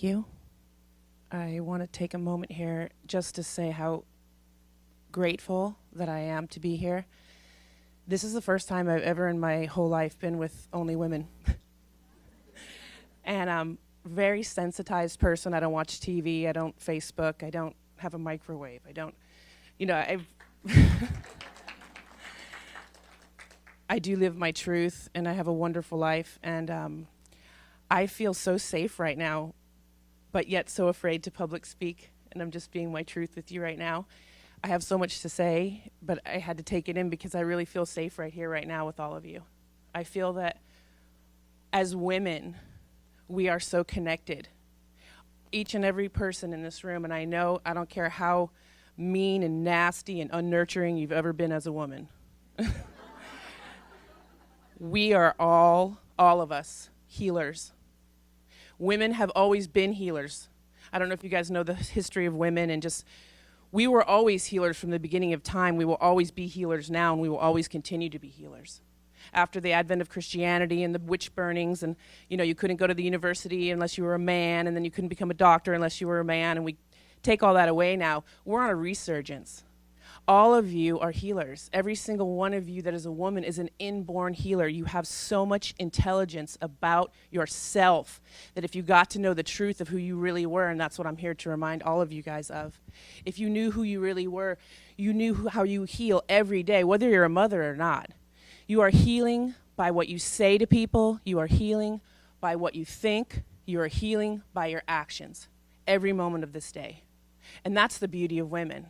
thank you. I want to take a moment here just to say how grateful that I am to be here. This is the first time I've ever in my whole life been with only women. And I'm a very sensitized person. I don't watch TV, I don't Facebook, I don't have a microwave, I don't, I do live my truth, and I have a wonderful life, and I feel so safe right now, but yet so afraid to public speak, and I'm just being my truth with you right now. I have so much to say, but I had to take it in because I really feel safe right here, right now with all of you. I feel that as women, we are so connected. Each and every person in this room, and I know, I don't care how mean and nasty and unnurturing you've ever been as a woman. We are all of us, healers. Women have always been healers. I don't know if you guys know the history of women, and just, we were always healers from the beginning of time. We will always be healers now, and we will always continue to be healers. After the advent of Christianity and the witch burnings, and you couldn't go to the university unless you were a man, and then you couldn't become a doctor unless you were a man, and we take all that away now. We're on a resurgence. All of you are healers. Every single one of you that is a woman is an inborn healer. You have so much intelligence about yourself that if you got to know the truth of who you really were, and that's what I'm here to remind all of you guys of, if you knew who you really were, you knew how you heal every day, whether you're a mother or not. You are healing by what you say to people. You are healing by what you think. You are healing by your actions every moment of this day. And that's the beauty of women.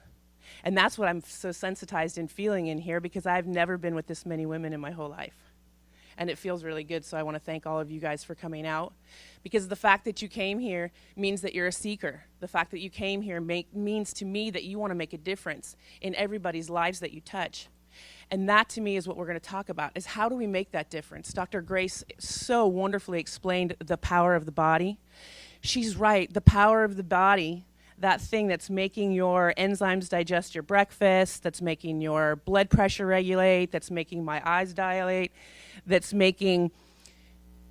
And that's what I'm so sensitized and feeling in here, because I've never been with this many women in my whole life. And it feels really good, so I want to thank all of you guys for coming out. Because the fact that you came here means that you're a seeker. The fact that you came here means to me that you want to make a difference in everybody's lives that you touch. And that, to me, is what we're going to talk about, is how do we make that difference? Dr. Grace so wonderfully explained the power of the body. She's right, the power of the body, that thing that's making your enzymes digest your breakfast, that's making your blood pressure regulate, that's making my eyes dilate, that's making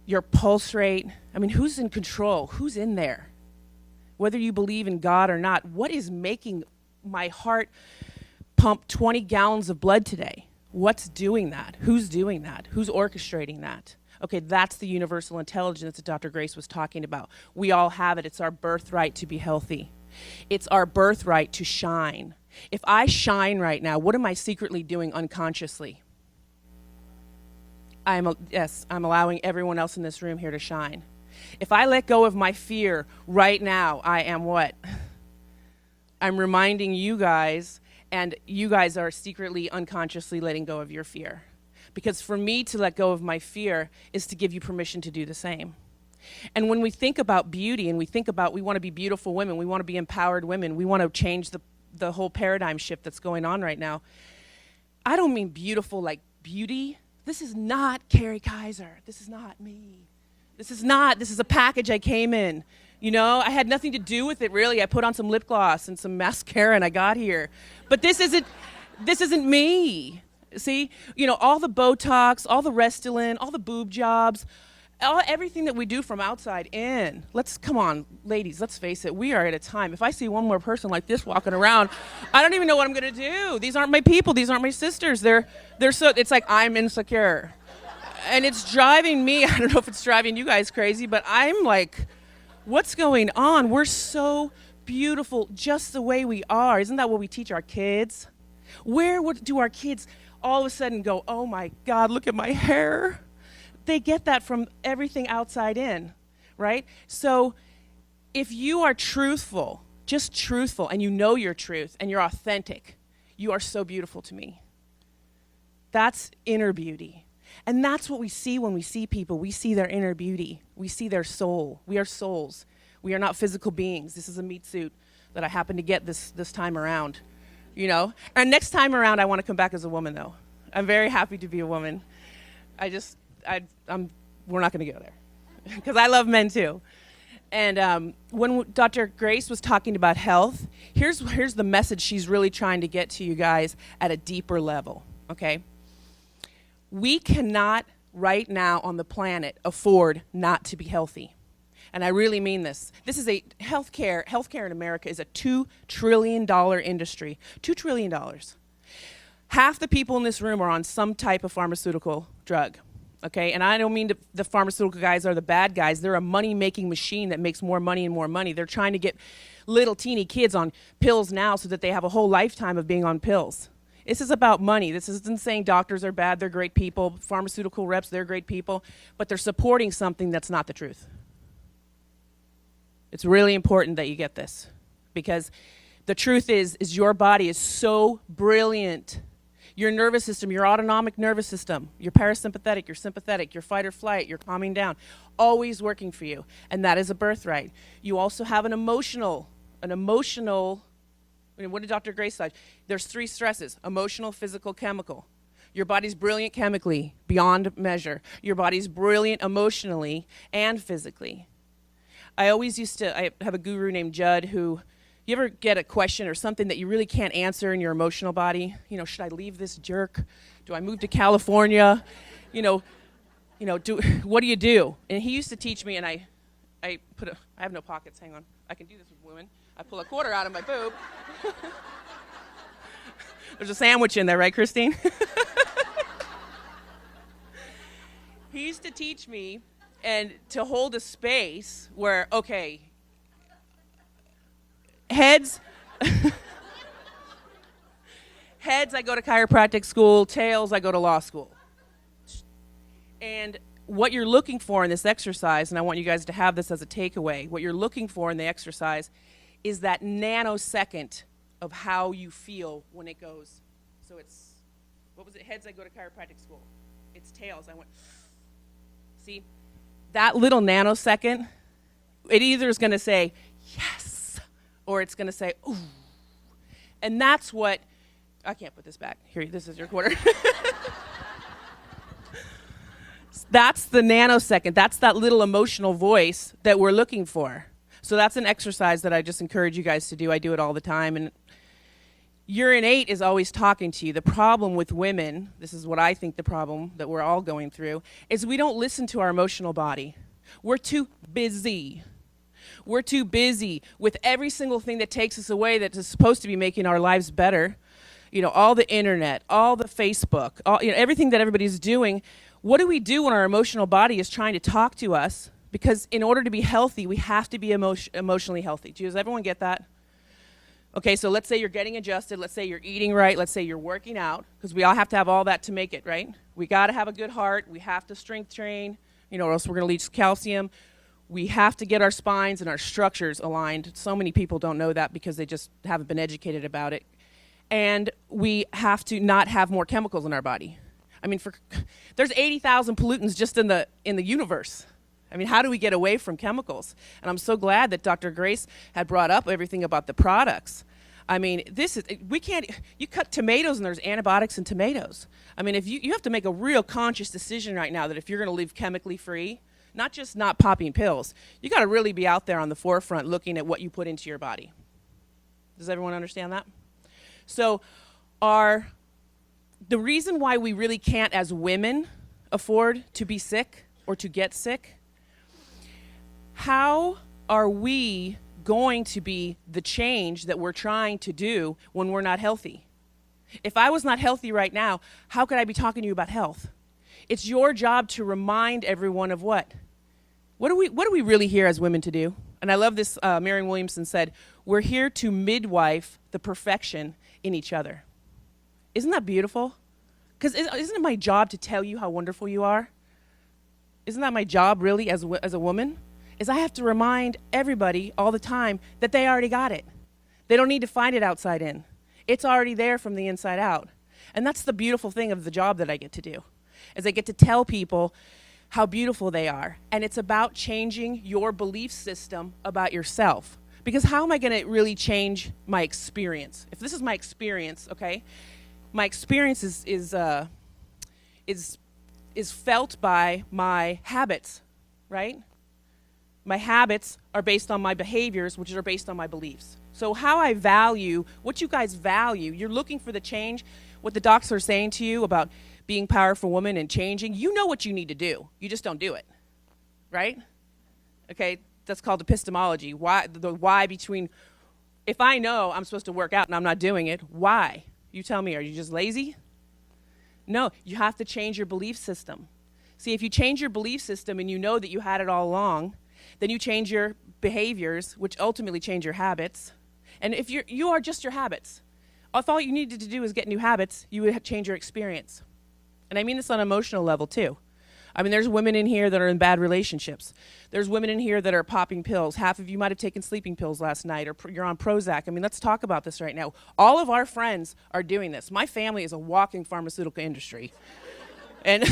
your pulse rate. I mean, who's in control? Who's in there? Whether you believe in God or not, what is making my heart pump 20 gallons of blood today? What's doing that? Who's doing that? Who's orchestrating that? Okay, that's the universal intelligence that Dr. Grace was talking about. We all have it. It's our birthright to be healthy. It's our birthright to shine. If I shine right now, what am I secretly doing unconsciously? I'm allowing everyone else in this room here to shine. If I let go of my fear right now, I am what? I'm reminding you guys, and you guys are secretly, unconsciously letting go of your fear. Because for me to let go of my fear is to give you permission to do the same. And when we think about beauty, and we think about we want to be beautiful women, we want to be empowered women, we want to change the whole paradigm shift that's going on right now. I don't mean beautiful like beauty. This is not Kerry Keiser. This is not me. This is a package I came in. I had nothing to do with it, really. I put on some lip gloss and some mascara and I got here. But this isn't me. See, all the Botox, all the Restylane, all the boob jobs, everything that we do from outside in. Come on, ladies, let's face it. We are at a time. If I see one more person like this walking around, I don't even know what I'm going to do. These aren't my people. These aren't my sisters. They're so, it's like I'm insecure. And it's driving me, I don't know if it's driving you guys crazy, but I'm like, what's going on? We're so beautiful just the way we are. Isn't that what we teach our kids? Where do our kids all of a sudden go, oh my God, look at my hair? They get that from everything outside in, right? So if you are truthful, just truthful, and you know your truth, and you're authentic, you are so beautiful to me. That's inner beauty. And that's what we see when we see people. We see their inner beauty. We see their soul. We are souls. We are not physical beings. This is a meat suit that I happen to get this time around, And next time around, I want to come back as a woman, though. I'm very happy to be a woman. We're not going to go there because I love men too. And when Dr. Grace was talking about health, here's the message she's really trying to get to you guys at a deeper level, okay? We cannot right now on the planet afford not to be healthy. And I really mean this. This is a healthcare in America is a $2 trillion industry. $2 trillion. Half the people in this room are on some type of pharmaceutical drug. Okay, and I don't mean the pharmaceutical guys are the bad guys. They're a money-making machine that makes more money and more money. They're trying to get little teeny kids on pills now so that they have a whole lifetime of being on pills. This is about money. This isn't saying doctors are bad. They're great people. Pharmaceutical reps, they're great people. But they're supporting something that's not the truth. It's really important that you get this. Because the truth is your body is so brilliant. Your nervous system, your autonomic nervous system, your parasympathetic, your sympathetic, your fight or flight, your calming down, always working for you. And that is a birthright. You also have an emotional, what did Dr. Grace say? There's 3 stresses: emotional, physical, chemical. Your body's brilliant chemically, beyond measure. Your body's brilliant emotionally and physically. I have a guru named Judd who, you ever get a question or something that you really can't answer in your emotional body? You know, should I leave this jerk? Do I move to California? What do you do? And he used to teach me, and I have no pockets, hang on. I can do this with women. I pull a quarter out of my boob. There's a sandwich in there, right, Christine? He used to teach me and to hold a space where, okay, heads, I go to chiropractic school. Tails, I go to law school. And what you're looking for in this exercise, and I want you guys to have this as a takeaway, what you're looking for in the exercise is that nanosecond of how you feel when it goes. So it's, what was it? Heads, I go to chiropractic school. It's tails, I went, see? That little nanosecond, it either is going to say, yes, or it's going to say, ooh. And that's what, I can't put this back. Here, this is your quarter. That's the nanosecond. That's that little emotional voice that we're looking for. So that's an exercise that I just encourage you guys to do. I do it all the time. And your innate is always talking to you. The problem with women, this is what I think the problem that we're all going through, is we don't listen to our emotional body. We're too busy. We're too busy with every single thing that takes us away that is supposed to be making our lives better. You know, all the internet, all the Facebook, everything that everybody's doing. What do we do when our emotional body is trying to talk to us? Because in order to be healthy, we have to be emotionally healthy. Does everyone get that? Okay, so let's say you're getting adjusted. Let's say you're eating right. Let's say you're working out, because we all have to have all that to make it, right? We got to have a good heart. We have to strength train, or else we're going to leach calcium. We have to get our spines and our structures aligned. So many people don't know that because they just haven't been educated about it. And we have to not have more chemicals in our body. I mean, there's 80,000 pollutants just in the universe. I mean, how do we get away from chemicals? And I'm so glad that Dr. Grace had brought up everything about the products. I mean, you cut tomatoes and there's antibiotics in tomatoes. I mean, if you have to make a real conscious decision right now that if you're going to live chemically free, not just not popping pills, you got to really be out there on the forefront looking at what you put into your body. Does everyone understand that? So the reason why we really can't, as women, afford to be sick or to get sick, how are we going to be the change that we're trying to do when we're not healthy? If I was not healthy right now, how could I be talking to you about health? It's your job to remind everyone of what? What are we really here as women to do? And I love this, Marianne Williamson said, we're here to midwife the perfection in each other. Isn't that beautiful? Because isn't it my job to tell you how wonderful you are? Isn't that my job really as a woman? Is I have to remind everybody all the time that they already got it. They don't need to find it outside in. It's already there from the inside out. And that's the beautiful thing of the job that I get to do, is I get to tell people how beautiful they are. And it's about changing your belief system about yourself. Because how am I going to really change my experience? If this is my experience, okay, my experience is felt by my habits, right? My habits are based on my behaviors, which are based on my beliefs. So how I value, what you guys value, you're looking for the change, what the docs are saying to you about being powerful woman and changing, you know what you need to do. You just don't do it, right? Okay, That's called epistemology. Why, the why between, if I know I'm supposed to work out and I'm not doing it, why? You tell me, are you just lazy? No, you have to change your belief system. See, if you change your belief system and you know that you had it all along, then you change your behaviors, which ultimately change your habits. And if you are just your habits, if all you needed to do is get new habits, you would change your experience. And I mean this on an emotional level too. I mean, there's women in here that are in bad relationships. There's women in here that are popping pills. Half of you might have taken sleeping pills last night, or you're on Prozac. I mean, let's talk about this right now. All of our friends are doing this. My family is a walking pharmaceutical industry. And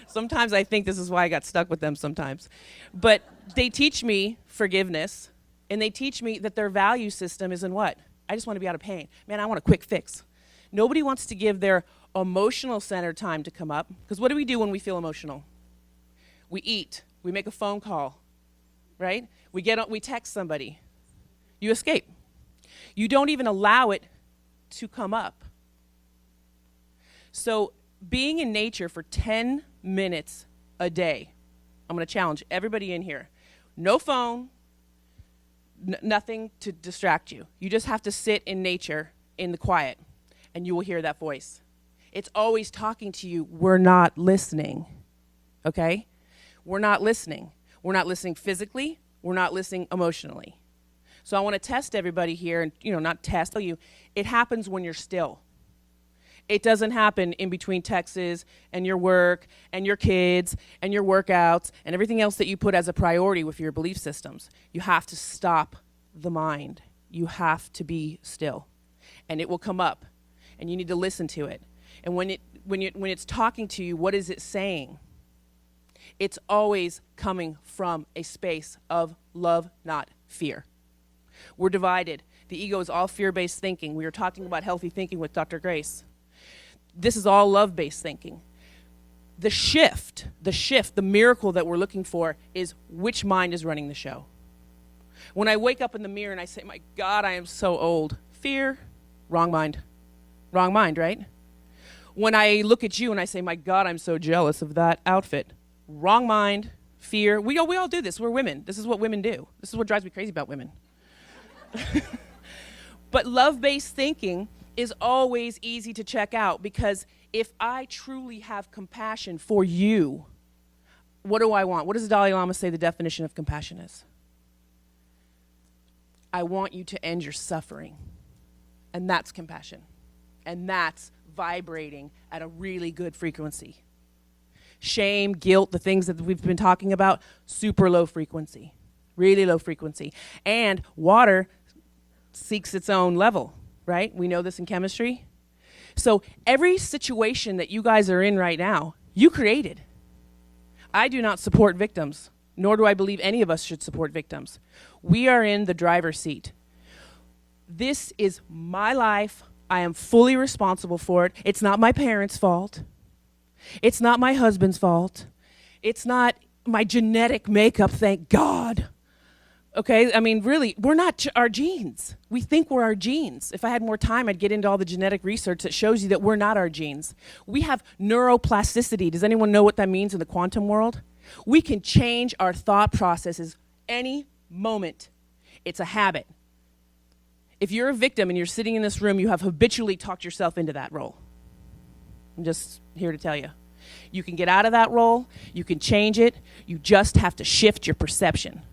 sometimes I think this is why I got stuck with them sometimes. But they teach me forgiveness, and they teach me that their value system is in what? I just want to be out of pain. Man, I want a quick fix. Nobody wants to give their emotional center time to come up, because what do we do when we feel emotional? We eat, we make a phone call, right? We text somebody. You escape. You don't even allow it to come up. So being in nature for 10 minutes a day, I'm going to challenge everybody in here. No phone, nothing to distract you. You just have to sit in nature in the quiet, and you will hear that voice. It's always talking to you. We're not listening, okay? We're not listening. We're not listening physically. We're not listening emotionally. So I want to test everybody here, and not test you. It happens when you're still. It doesn't happen in between texts and your work and your kids and your workouts and everything else that you put as a priority with your belief systems. You have to stop the mind. You have to be still, and it will come up, and you need to listen to it. And when it's talking to you, what is it saying? It's always coming from a space of love, not fear. We're divided. The ego is all fear-based thinking. We were talking about healthy thinking with Dr. Grace. This is all love-based thinking. The shift, the miracle that we're looking for is which mind is running the show. When I wake up in the mirror and I say, my God, I am so old. Fear, wrong mind. Wrong mind, right? When I look at you and I say, my God, I'm so jealous of that outfit. Wrong mind, fear. We all do this. We're women. This is what women do. This is what drives me crazy about women. But love-based thinking is always easy to check out, because if I truly have compassion for you, what do I want? What does the Dalai Lama say the definition of compassion is? I want you to end your suffering. And that's compassion. And that's vibrating at a really good frequency. Shame, guilt, the things that we've been talking about, super low frequency, really low frequency. And water seeks its own level, right? We know this in chemistry. So every situation that you guys are in right now, you created. I do not support victims, nor do I believe any of us should support victims. We are in the driver's seat. This is my life. I am fully responsible for it. It's not my parents' fault. It's not my husband's fault. It's not my genetic makeup, thank God. Okay, I mean, really, we're not our genes. We think we're our genes. If I had more time, I'd get into all the genetic research that shows you that we're not our genes. We have neuroplasticity. Does anyone know what that means in the quantum world? We can change our thought processes any moment. It's a habit. If you're a victim and you're sitting in this room, you have habitually talked yourself into that role. I'm just here to tell you. You can get out of that role. You can change it. You just have to shift your perception.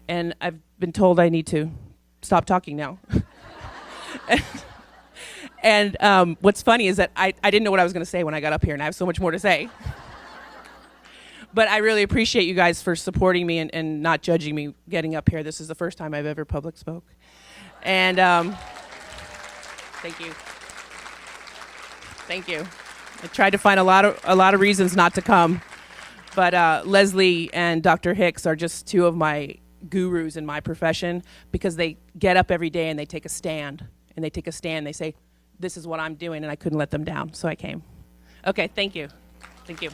And I've been told I need to stop talking now. And what's funny is that I didn't know what I was going to say when I got up here, and I have so much more to say. But I really appreciate you guys for supporting me and not judging me getting up here. This is the first time I've ever public spoke. And thank you. Thank you. I tried to find a lot of reasons not to come. But Leslie and Dr. Hicks are just two of my gurus in my profession, because they get up every day and they take a stand. And they take a stand. They say, this is what I'm doing, and I couldn't let them down, so I came. Okay, thank you. Thank you.